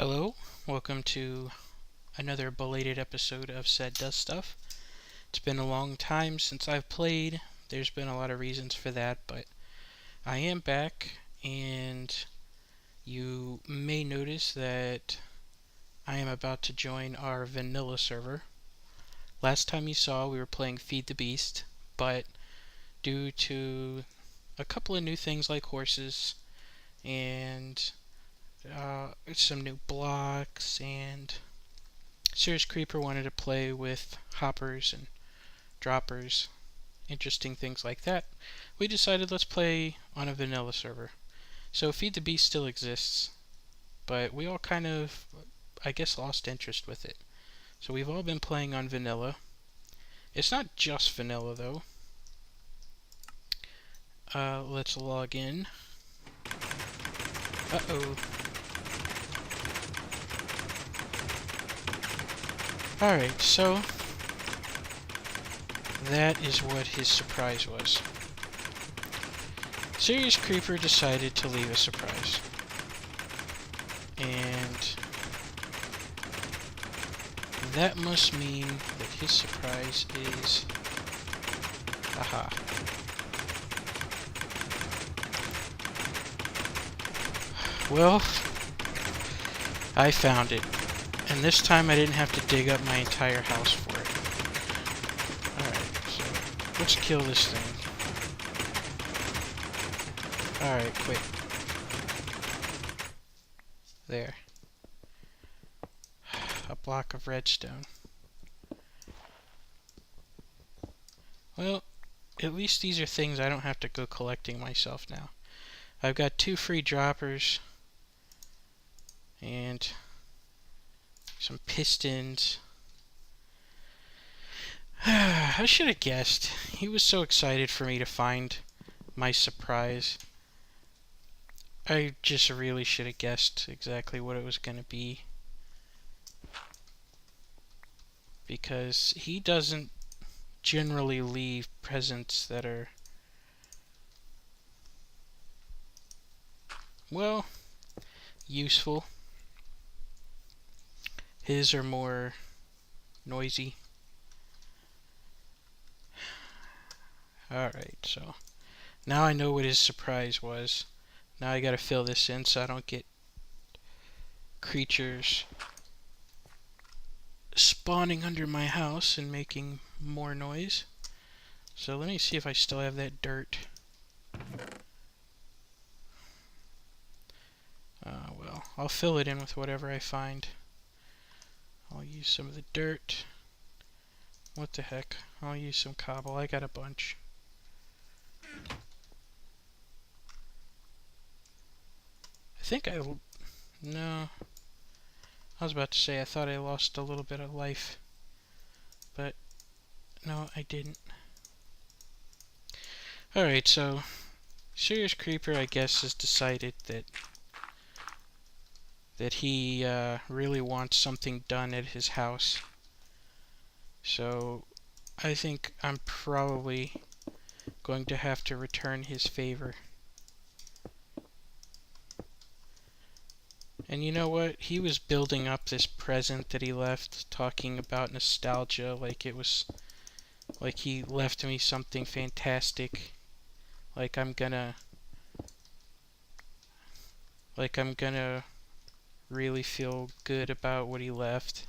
Hello, welcome to another belated episode of Said Does Stuff. It's been a long time since I've played. There's been a lot of reasons for that, but I am back, and you may notice that I am about to join our vanilla server. Last time you saw, we were playing Feed the Beast, but due to a couple of new things like horses and some new blocks, and Serious Creeper wanted to play with hoppers and droppers, interesting things like that, we decided let's play on a vanilla server. So Feed the Beast still exists, but we all kind of, I guess, lost interest with it. So we've all been playing on vanilla. It's not just vanilla though. Let's log in. Uh-oh. Alright, so that is what his surprise was. Serious Creeper decided to leave a surprise. And that must mean that his surprise is... Aha. Well, I found it. And this time I didn't have to dig up my entire house for it. Alright, so let's kill this thing. Alright, quick. There. A block of redstone. Well, at least these are things I don't have to go collecting myself now. I've got 2 free droppers and some pistons. I should have guessed. He was so excited for me to find my surprise. I just really should have guessed exactly what it was going to be. Because he doesn't generally leave presents that are, well, useful. His are more noisy. Alright, so now I know what his surprise was. Now I gotta fill this in so I don't get creatures spawning under my house and making more noise. So let me see if I still have that dirt. Well, I'll fill it in with whatever I find. I'll use some of the dirt. What the heck? I'll use some cobble. I got a bunch. I think no. I was about to say I thought I lost a little bit of life. But no, I didn't. Alright, so Serious Creeper, I guess, has decided that he really wants something done at his house. So I think I'm probably going to have to return his favor. And you know what? He was building up this present that he left, talking about nostalgia, like it was, like he left me something fantastic. Like I'm gonna really feel good about what he left.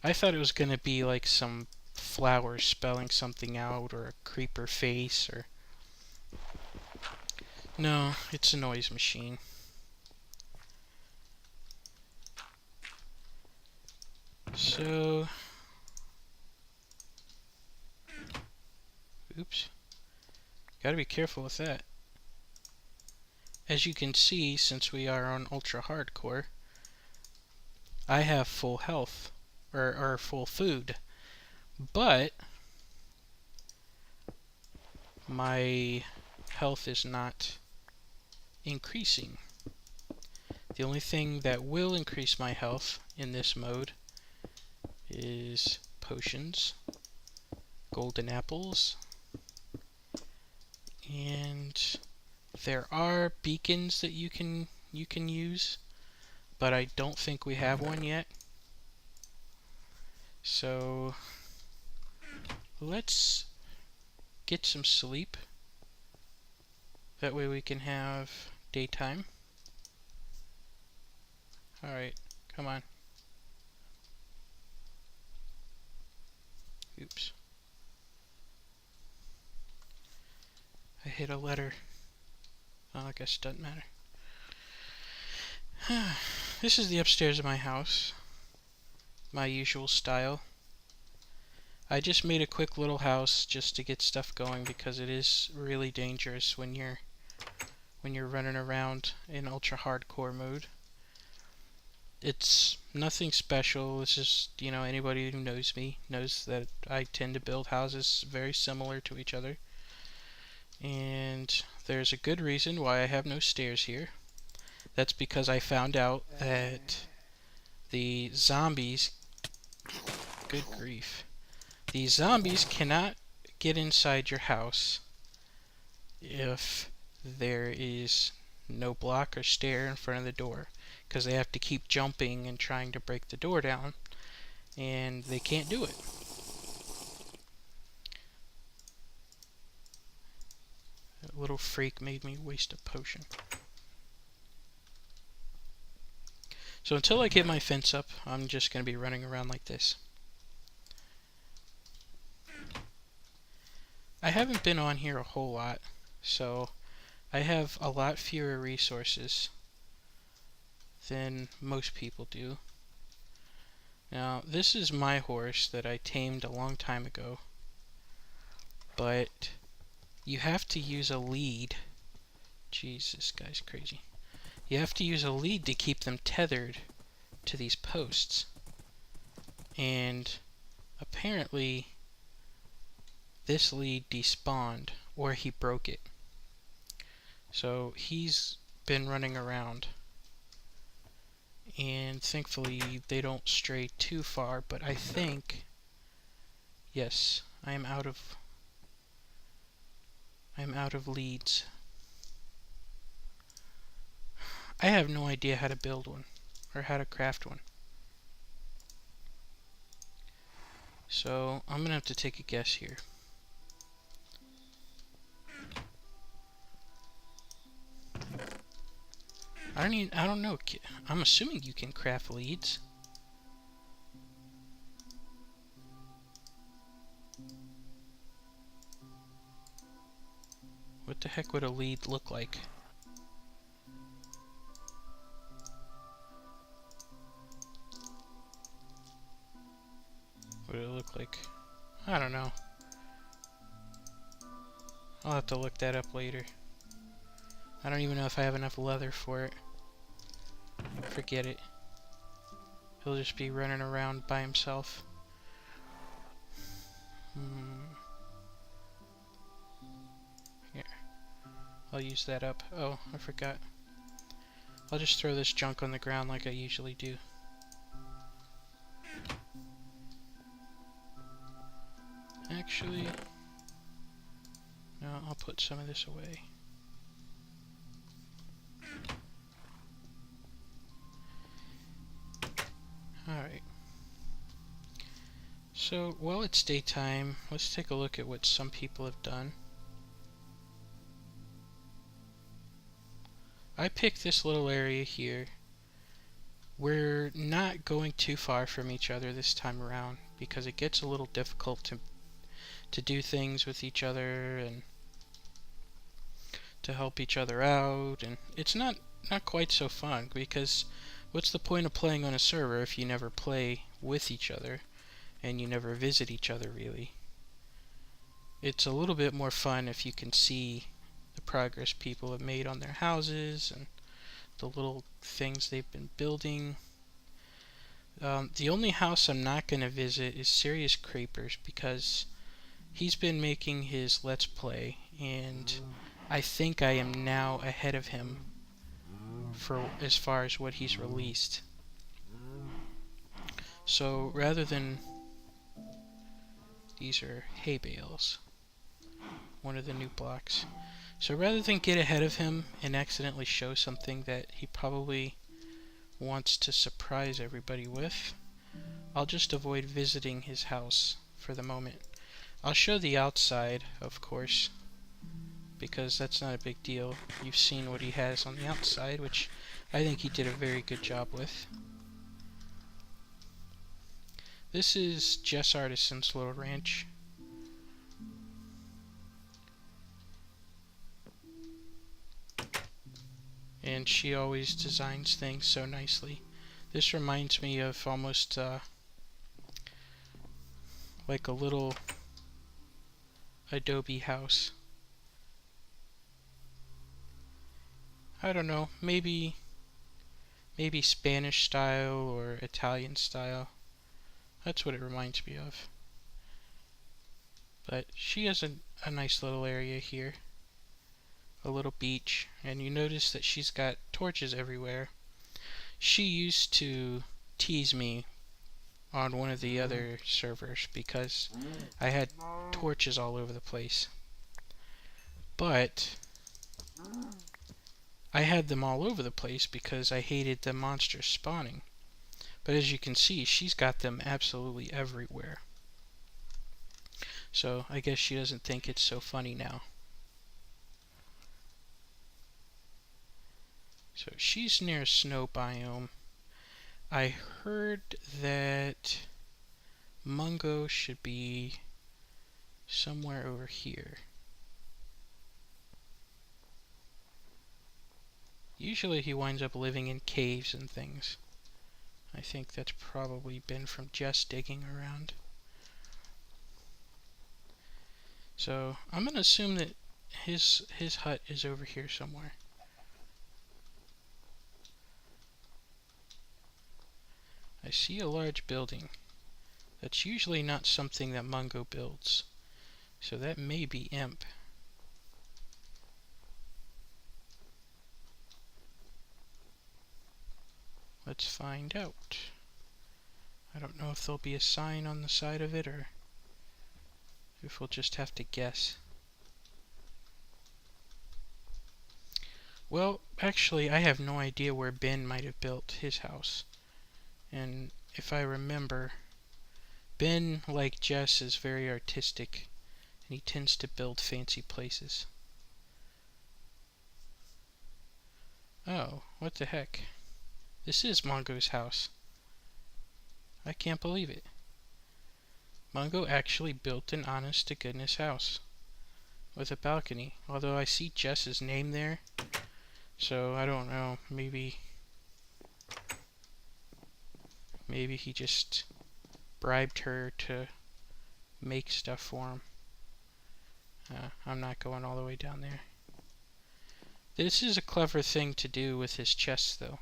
I thought it was gonna be like some flower spelling something out, or a creeper face, or... No, it's a noise machine. So... Oops. Gotta be careful with that. As you can see, since we are on ultra hardcore, I have full health, or full food, but my health is not increasing. The only thing that will increase my health in this mode is potions, golden apples, and there are beacons that you can use but I don't think we have one yet. So let's get some sleep. That way we can have daytime. Alright, come on. Oops. I hit a letter. Oh, I guess it doesn't matter. This is the upstairs of my house. My usual style. I just made a quick little house just to get stuff going because it is really dangerous when you're running around in ultra hardcore mode. It's nothing special. It's just, you know, anybody who knows me knows that I tend to build houses very similar to each other. And there's a good reason why I have no stairs here. That's because I found out that the zombies, good grief, the zombies cannot get inside your house if there is no block or stair in front of the door, because they have to keep jumping and trying to break the door down, and they can't do it. That little freak made me waste a potion. So until I get my fence up, I'm just going to be running around like this. I haven't been on here a whole lot, so I have a lot fewer resources than most people do. Now, this is my horse that I tamed a long time ago, but you have to use a lead. Jeez, this guy's crazy. You have to use a lead to keep them tethered to these posts. And apparently this lead despawned, or he broke it. So he's been running around. And thankfully they don't stray too far, but I think, yes, I am out of leads. I have no idea how to build one or how to craft one. So I'm gonna have to take a guess here. I don't know. I'm assuming you can craft leads. What the heck would a lead look like? What would it look like? I don't know. I'll have to look that up later. I don't even know if I have enough leather for it. Forget it. He'll just be running around by himself. Here. I'll use that up. Oh, I forgot. I'll just throw this junk on the ground like I usually do. Actually, no, I'll put some of this away. Alright. So, while it's daytime, let's take a look at what some people have done. I picked this little area here. We're not going too far from each other this time around because it gets a little difficult to do things with each other and to help each other out, and it's not quite so fun because what's the point of playing on a server if you never play with each other and you never visit each other really? It's a little bit more fun if you can see the progress people have made on their houses and the little things they've been building. The only house I'm not going to visit is Serious Creepers because he's been making his Let's Play and I think I am now ahead of him for as far as what he's released. So rather than, these are hay bales, one of the new blocks. So rather than get ahead of him and accidentally show something that he probably wants to surprise everybody with. I'll just avoid visiting his house for the moment. I'll show the outside, of course, because that's not a big deal. You've seen what he has on the outside, which I think he did a very good job with. This is Jess Artisan's little ranch. And she always designs things so nicely. This reminds me of almost like a little Adobe house. I don't know, maybe Spanish style or Italian style. That's what it reminds me of. But she has a nice little area here. A little beach, and you notice that she's got torches everywhere. She used to tease me on one of the other servers because I had torches all over the place. But I had them all over the place because I hated the monsters spawning. But as you can see, she's got them absolutely everywhere. So I guess she doesn't think it's so funny now. So she's near a snow biome. I heard that Mungo should be somewhere over here. Usually he winds up living in caves and things. I think that's probably been from Jess digging around. So I'm gonna assume that his hut is over here somewhere. I see a large building. That's usually not something that Mungo builds. So that may be Imp. Let's find out. I don't know if there'll be a sign on the side of it or if we'll just have to guess. Well, actually, I have no idea where Ben might have built his house. And if I remember, Ben, like Jess, is very artistic, and he tends to build fancy places. Oh, what the heck? This is Mungo's house. I can't believe it. Mungo actually built an honest-to-goodness house with a balcony, although I see Jess's name there, so I don't know, maybe he just bribed her to make stuff for him. I'm not going all the way down there. This is a clever thing to do with his chest, though.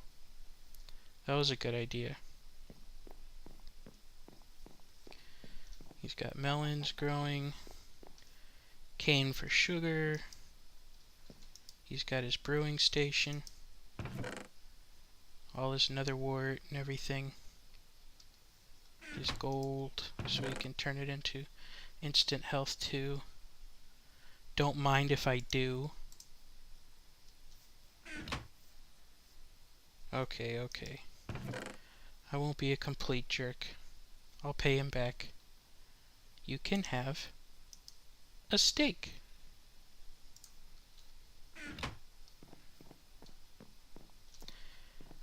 That was a good idea. He's got melons growing, cane for sugar. He's got his brewing station, all his nether wart and everything. His gold, so he can turn it into instant health too. Don't mind if I do. Okay. I won't be a complete jerk. I'll pay him back. You can have a steak.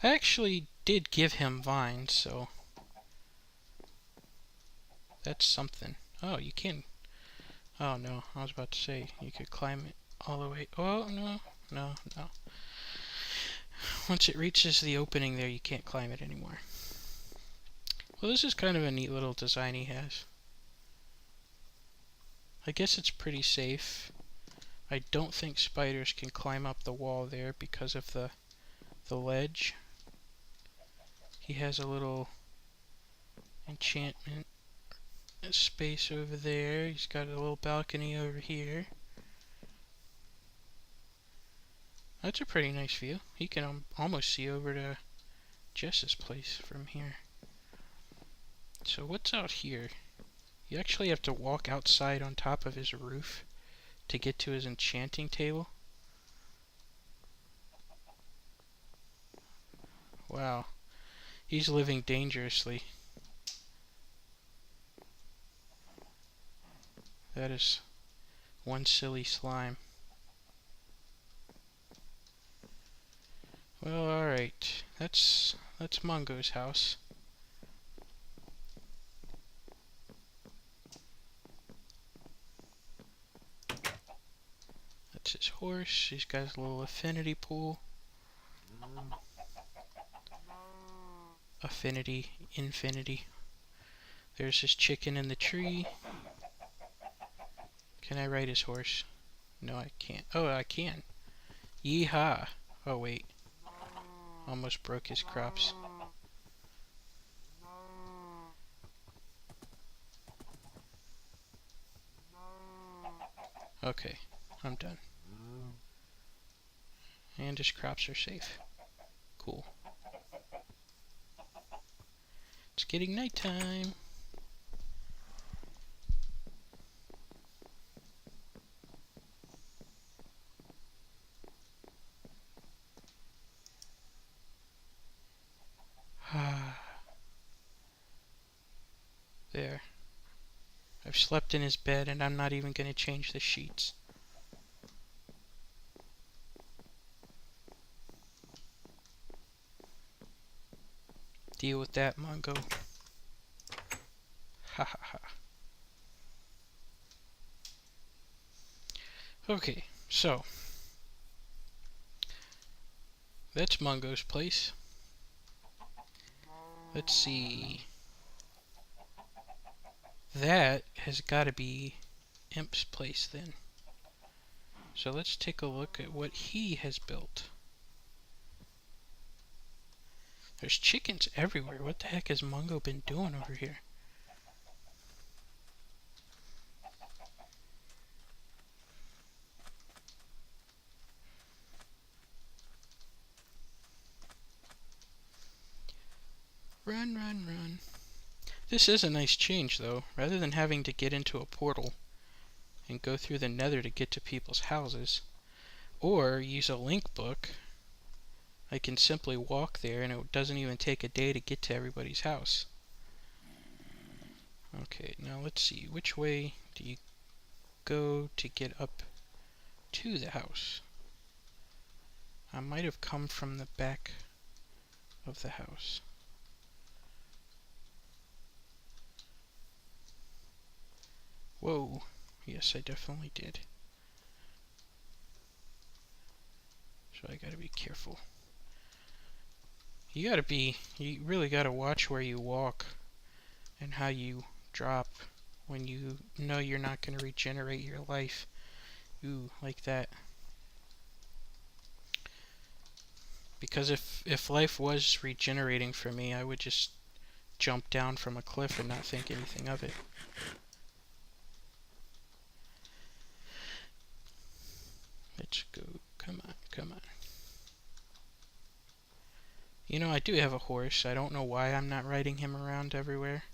I actually did give him vines, so that's something. Oh, you can. Oh no, I was about to say you could climb it all the way. Oh no. Once it reaches the opening there, you can't climb it anymore. Well, this is kind of a neat little design he has. I guess it's pretty safe. I don't think spiders can climb up the wall there because of the ledge. He has a little enchantment space over there. He's got a little balcony over here. That's a pretty nice view. He can almost see over to Jess's place from here. So what's out here? You actually have to walk outside on top of his roof to get to his enchanting table. Wow. He's living dangerously. That is one silly slime. Well, alright. That's Mungo's house. That's his horse. He's got his little affinity pool. Affinity, infinity. There's his chicken in the tree. Can I ride his horse? No, I can't. Oh, I can. Yeehaw. Oh, wait. Almost broke his crops. Okay, I'm done. And his crops are safe. Cool. It's getting nighttime. There. I've slept in his bed and I'm not even going to change the sheets. Deal with that, Mungo. Ha ha ha. Okay, so that's Mungo's place. Let's see. That has got to be Imp's place then. So let's take a look at what he has built. There's chickens everywhere. What the heck has Mungo been doing over here? Run, run, run. This is a nice change, though. Rather than having to get into a portal and go through the nether to get to people's houses, or use a link book, I can simply walk there and it doesn't even take a day to get to everybody's house. Okay, now let's see. Which way do you go to get up to the house? I might have come from the back of the house. Whoa. Yes, I definitely did. So I gotta be careful. You really gotta watch where you walk and how you drop when you know you're not gonna regenerate your life. Ooh, like that. Because if life was regenerating for me, I would just jump down from a cliff and not think anything of it. Let's go. Come on, come on. You know, I do have a horse. I don't know why I'm not riding him around everywhere.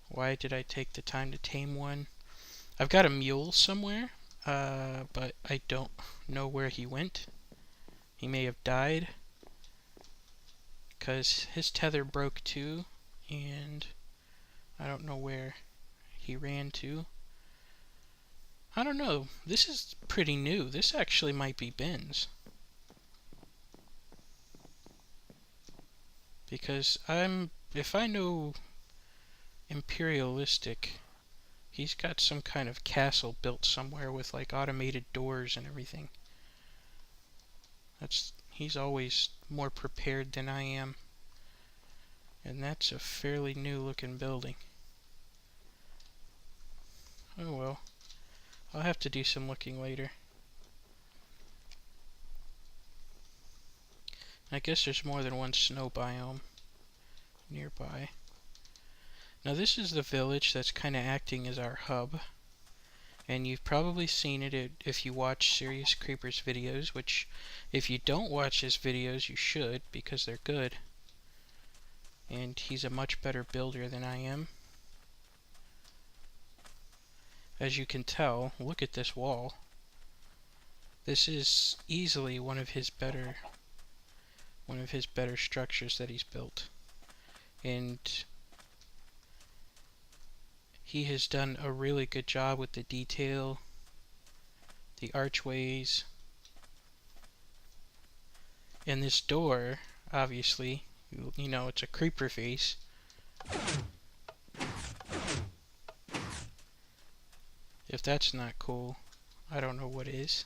Why did I take the time to tame one? I've got a mule somewhere, but I don't know where he went. He may have died, because his tether broke too, and I don't know where he ran to. I don't know. This is pretty new. This actually might be Ben's. Because if I know Imperialistic, he's got some kind of castle built somewhere with like automated doors and everything. He's always more prepared than I am. And that's a fairly new looking building. Oh well. I'll have to do some looking later. I guess there's more than one snow biome nearby. Now this is the village that's kind of acting as our hub. And you've probably seen it if you watch Serious Creepers videos, which if you don't watch his videos you should, because they're good. And he's a much better builder than I am. As you can tell, look at this wall. This is easily one of his better structures that he's built. and he has done a really good job with the detail, the archways, and this door, obviously, you know, it's a creeper face. If that's not cool, I don't know what is.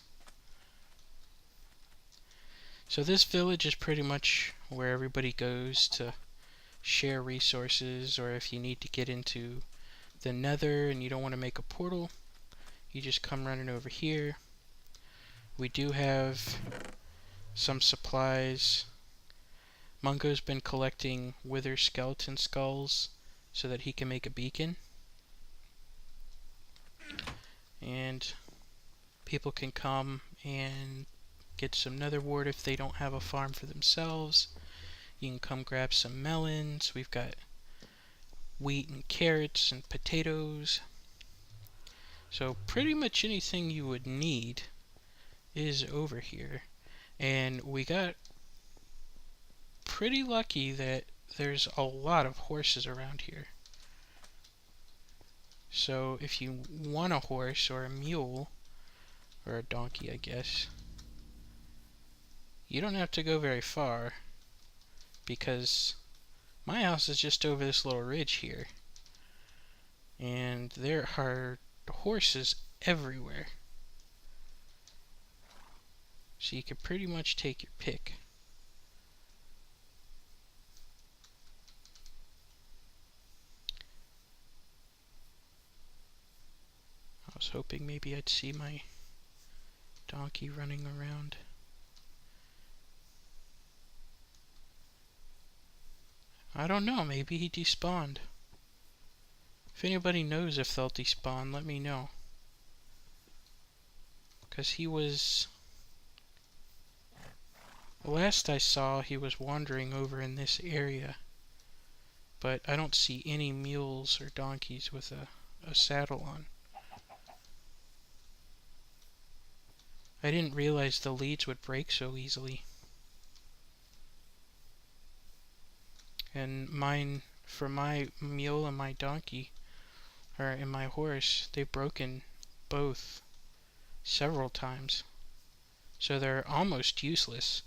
So this village is pretty much where everybody goes to share resources, or if you need to get into the Nether and you don't want to make a portal, you just come running over here. We do have some supplies. Mungo's been collecting wither skeleton skulls so that he can make a beacon. And people can come and get some nether wart if they don't have a farm for themselves. You can come grab some melons. We've got wheat and carrots and potatoes. So pretty much anything you would need is over here. And we got pretty lucky that there's a lot of horses around here. So if you want a horse or a mule, or a donkey I guess, you don't have to go very far, because my house is just over this little ridge here. And there are horses everywhere. So you can pretty much take your pick. I was hoping maybe I'd see my donkey running around. I don't know, maybe he despawned. If anybody knows if they'll despawn, let me know. Because he was... last I saw, he was wandering over in this area. But I don't see any mules or donkeys with a saddle on. I didn't realize the leads would break so easily. And mine, for my mule and my donkey, and my horse, they've broken both several times. So they're almost useless,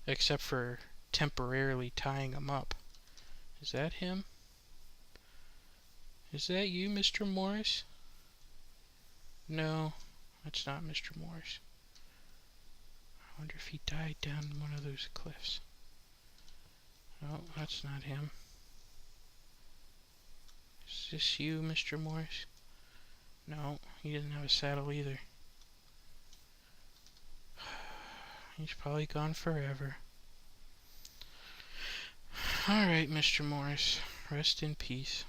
except for temporarily tying them up. Is that him? Is that you, Mr. Morris? No, that's not Mr. Morris. I wonder if he died down one of those cliffs. No, that's not him. Is this you, Mr. Morris? No, he doesn't have a saddle either. He's probably gone forever. Alright, Mr. Morris. Rest in peace.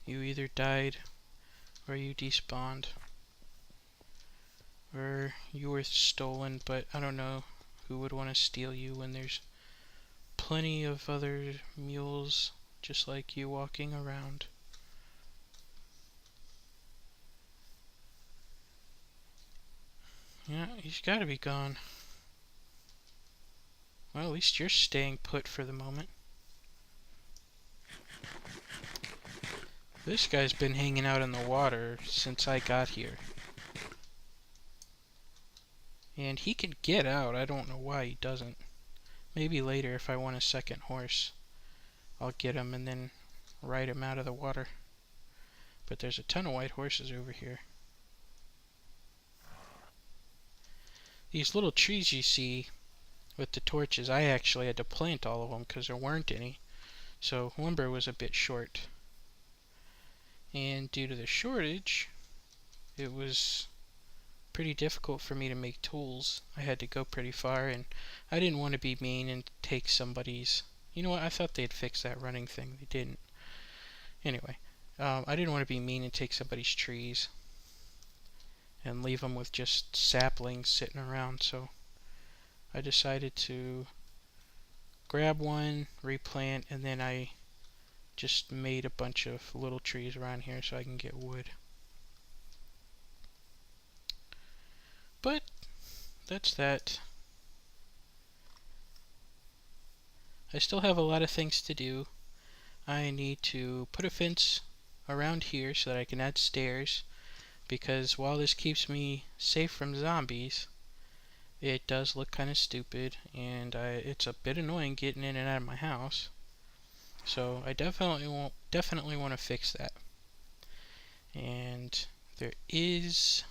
You either died, or you despawned, or you were stolen, but I don't know who would want to steal you when there's plenty of other mules just like you walking around. Yeah, he's gotta be gone. Well, at least you're staying put for the moment. This guy's been hanging out in the water since I got here. And he can get out, I don't know why he doesn't. Maybe later if I want a second horse, I'll get him and then ride him out of the water. But there's a ton of white horses over here. These little trees you see with the torches, I actually had to plant all of them because there weren't any. So lumber was a bit short. And due to the shortage, it was pretty difficult for me to make tools. I had to go pretty far, and I didn't want to be mean and take somebody's... You know what, I thought they'd fix that running thing. They didn't. Anyway, I didn't want to be mean and take somebody's trees and leave them with just saplings sitting around, so I decided to grab one, replant, and then I just made a bunch of little trees around here so I can get wood. But that's that. I still have a lot of things to do. I need to put a fence around here so that I can add stairs, because while this keeps me safe from zombies, it does look kind of stupid, and it's a bit annoying getting in and out of my house. So I definitely want to fix that. And there is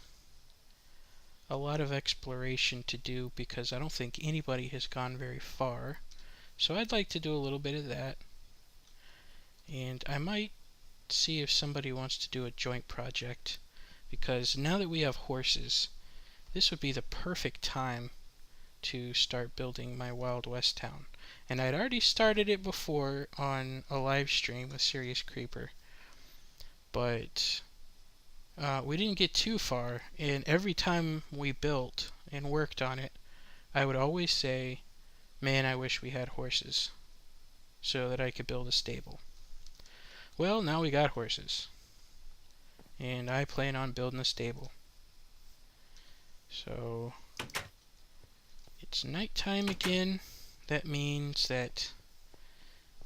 a lot of exploration to do because I don't think anybody has gone very far. So I'd like to do a little bit of that. And I might see if somebody wants to do a joint project, because now that we have horses, this would be the perfect time to start building my Wild West town. And I'd already started it before on a live stream with Serious Creeper, but we didn't get too far, and every time we built and worked on it, I would always say, man, I wish we had horses so that I could build a stable. Well, now we got horses, and I plan on building a stable. So it's nighttime again. That means that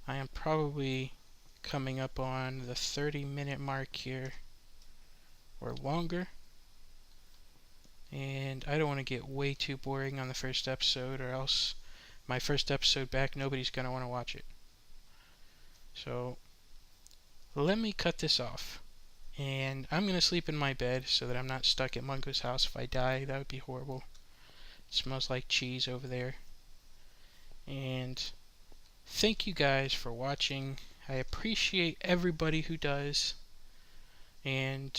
I am probably coming up on the 30-minute mark here, or longer. And I don't want to get way too boring on the first episode, or else my first episode back, nobody's going to want to watch it. So let me cut this off. And I'm going to sleep in my bed so that I'm not stuck at Mungo's house. If I die, that would be horrible. It smells like cheese over there. And thank you guys for watching. I appreciate everybody who does. And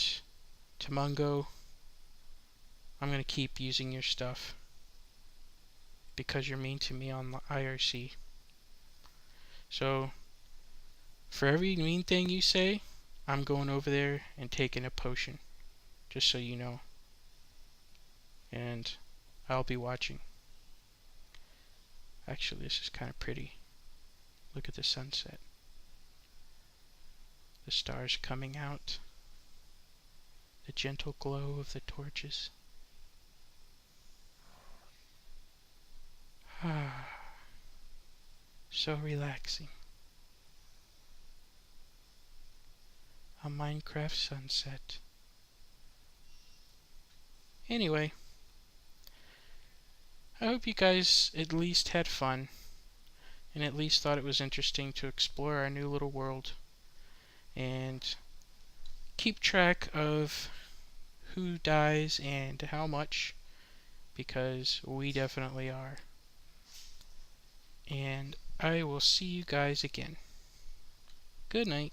to Mungo, I'm going to keep using your stuff because you're mean to me on the IRC. So, for every mean thing you say, I'm going over there and taking a potion. Just so you know. And I'll be watching. Actually, this is kind of pretty. Look at the sunset. The stars coming out. The gentle glow of the torches. Ah, so relaxing. A Minecraft sunset. Anyway, I hope you guys at least had fun, and at least thought it was interesting to explore our new little world, and keep track of who dies and how much, because we definitely are. And I will see you guys again. Good night.